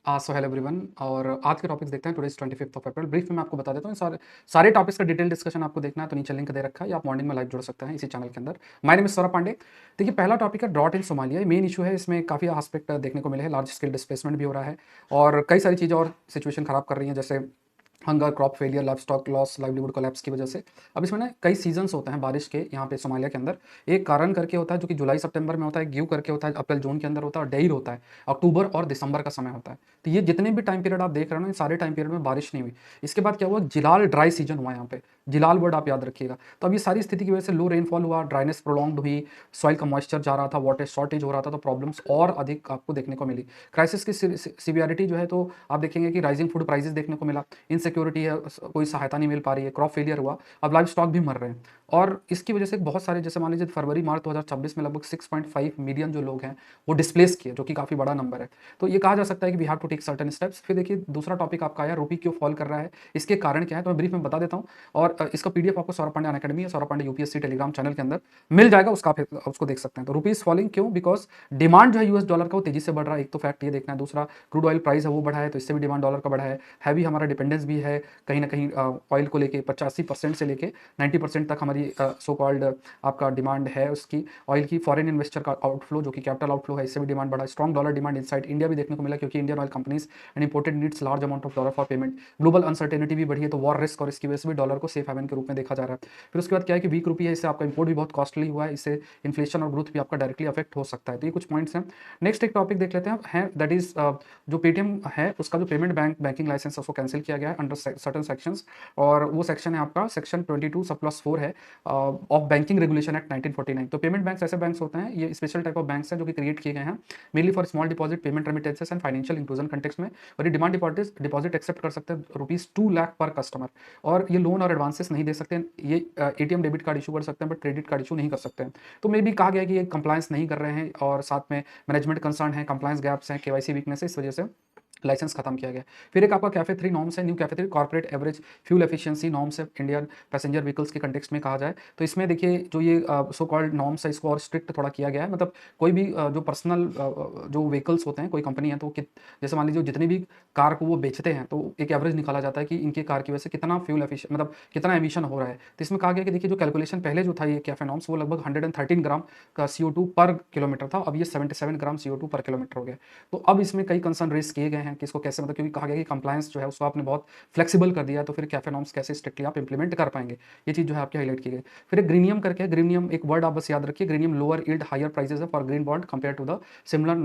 So hello everyone और आज के टॉपिक्स देखते हैं। Today is 25 April. ब्रीफ में मैं आपको बता देता हूँ। सारे टॉपिक्स का डिटेल डिस्कशन आपको देखना है तो नीचे लिंक दे रखा है या आप मॉर्निंग में लाइव जुड़ सकते हैं इसी चैनल के अंदर। My name is Saurabh Pandey. देखिए, पहला टॉपिक है drought in Somalia. Main issue है, इसमें काफ़ी आस्पेक्ट देखने को मिले हैं। लार्ज स्केल डिस्प्लेसमेंट भी हो रहा है और कई सारी चीज़ें और सिचुएशन खराब कर रही हैं, जैसे hunger, crop failure, life stock loss, livelihood collapse की वजह से। अब इसमें ना कई सीजन्स होते हैं बारिश के यहाँ पे सोमालिया के अंदर। एक कारण करके होता है जो कि जुलाई सितंबर में होता है, गिव करके होता है अप्रैल जून के अंदर होता है, और डेयर होता है अक्टूबर और दिसंबर का समय होता है। तो ये जितने भी टाइम पीरियड आप देख रहे हो ना, इन सारे टाइम पीरियड में बारिश नहीं हुई। इसके बाद क्या हुआ, जिलाल ड्राई सीजन हुआ यहाँ पे। जिलाल वर्ड आप याद रखिएगा। तो अब ये सारी स्थिति की वजह से लो रेनफॉल हुआ, ड्राइनेस प्रोलॉन्ग्ड हुई, सॉइल का मॉइस्चर जा रहा था, वाटर शॉर्टेज हो रहा था, तो प्रॉब्लम्स और अधिक आपको देखने को मिली। क्राइसिस की सिवियरिटी जो है, तो आप देखेंगे कि राइजिंग फूड प्राइसेस देखने को मिला, इनसिक्योरिटी है, कोई सहायता नहीं मिल पा रही है, क्रॉप फेलियर हुआ, अब लाइव स्टॉक भी मर रहे हैं। और इसकी वजह से बहुत सारे, जैसे मान लीजिए फरवरी मार्च 2026 में लगभग 6.5 मिलियन जो लोग हैं वो डिस्प्लेस किए, जो कि काफ़ी बड़ा नंबर है। तो ये कहा जा सकता है कि we have to take certain steps. फिर देखिए, दूसरा टॉपिक आपका आया, रूपी क्यों फॉल कर रहा है, इसके कारण क्या है, तो मैं ब्रीफ में बता देता हूँ। और इसका पीडीएफ आपको सौरभ पांडे अनअकैडमी या Saurabh Pandey UPSC Telegram channel के अंदर मिल जाएगा, उसका आप उसको देख सकते हैं। तो रूपी इज फॉलिंग क्यों, बिकॉज डिमांड जो है यूएस डॉलर का वो तेजी से बढ़ रहा है, एक तो फैक्ट ये देखना है। दूसरा, क्रूड ऑयल प्राइस है वो बढ़ा है, तो इससे भी डिमांड डॉलर का बढ़ा है। हैवी हमारा डिपेंडेंस भी है कहीं ना कहीं ऑयल को लेके, 85% से लेके 90% तक हमारी सो कॉल्ड आपका डिमांड है उसकी, ऑयल की। फॉरेन इन्वेस्टर का आउटफ्लो, जो कि कैपिटल आउटफ्लो है, इससे भी डिमांड बढ़ा है। Strong dollar demand inside India भी देखने को मिला, क्योंकि Indian oil companies and imported needs large amount of dollar for payment. Global uncertainty भी बढ़ी है, तो वॉर रिस्क और इसकी वजह से भी डॉलर को सेफ हेवन के रूप में देखा जा रहा है। फिर उसके बाद क्या है कि वीक रुपी है, इससे आपका इंपोर्ट भी बहुत कॉस्टली हुआ है, इससे इन्फ्लेशन और ग्रोथ भी आपका डायरेक्टली अफेक्ट हो सकता है। तो ये कुछ पॉइंट्स हैं। नेक्स्ट एक टॉपिक देख लेते हैं, दैट इज जो पेटीएम है उसका जो पेमेंट बैंकिंग लाइसेंस उसको कैंसिल किया गया है अंडर सर्टन सेक्शंस। और वो सेक्शन है आपका सेक्शन 22 सब+4 है ऑफ बैंकिंग रेगुलेशन एक्ट 1949। तो पेमेंट बैंक्स ऐसे बैंक्स होते हैं, ये स्पेशल टाइप ऑफ बैंक्स हैं जो कि क्रिएट किए गए हैं mainly for small deposit, payment remittances and financial inclusion context में। और ये डिमांड डिपॉजिट एक्सेप्ट कर सकते हैं ₹2 लाख पर कस्टमर। और ये लोन और एडवांसेस नहीं दे सकते हैं। ये एटीएम डेबिट कार्ड इशू कर सकते हैं बट क्रेडिट कार्ड इशू नहीं कर सकते हैं। तो मे भी कहा गया कि ये कंप्लायंस नहीं कर रहे हैं, और साथ में मैनेजमेंट कंसर्न है, कंप्लायंस गैप्स हैं, केवाईसी वीकनेस है, इस वजह से लाइसेंस खत्म किया गया। फिर एक आपका कैफे 3 नॉर्म्स है, new cafe 3 corporate average fuel efficiency norms है इंडियन पैसेंजर व्हीकल्स के कंटेक्स्ट में कहा जाए। तो इसमें देखिए, जो ये सो कॉल्ड नॉर्म्स है, इसको और स्ट्रिक्ट थोड़ा किया गया है। मतलब कोई भी जो पर्सनल जो व्हीकल्स होते हैं, कोई कंपनी है, तो जैसे मान लीजिए जितनी भी कार को वो बेचते हैं, तो एक एवरेज निकाला जाता है कि इनके कार की वजह से कितना फ्यूल एफिशिएंट, मतलब कितना एमिशन हो रहा है। तो इसमें कहा गया कि देखिए, जो कैलकुलेशन पहले जो था ये कैफे नॉर्म्स, वो लगभग 113 ग्राम का CO2 पर किलोमीटर था, अब ये 77 ग्राम CO2 पर किलोमीटर हो गया। तो अब इसमें कई कंसर्न रेज किए गए हैं कि इसको कैसे, मतलब क्योंकि कहा गया कि कंप्लायंस जो है उसको आपने बहुत फ्लेक्सिबल कर दिया है, तो फिर कैफे नॉर्म्स कैसे स्ट्रिक्टली आप इंप्लीमेंट कर पाएंगे, ये चीज़ जो है आपकी हाईलाइट की गई। फिर एक ग्रीनियम करके है, ग्रीनियम एक वर्ड आप बस याद रखिए, greenium lower yield higher prices है for green bond compare to the similar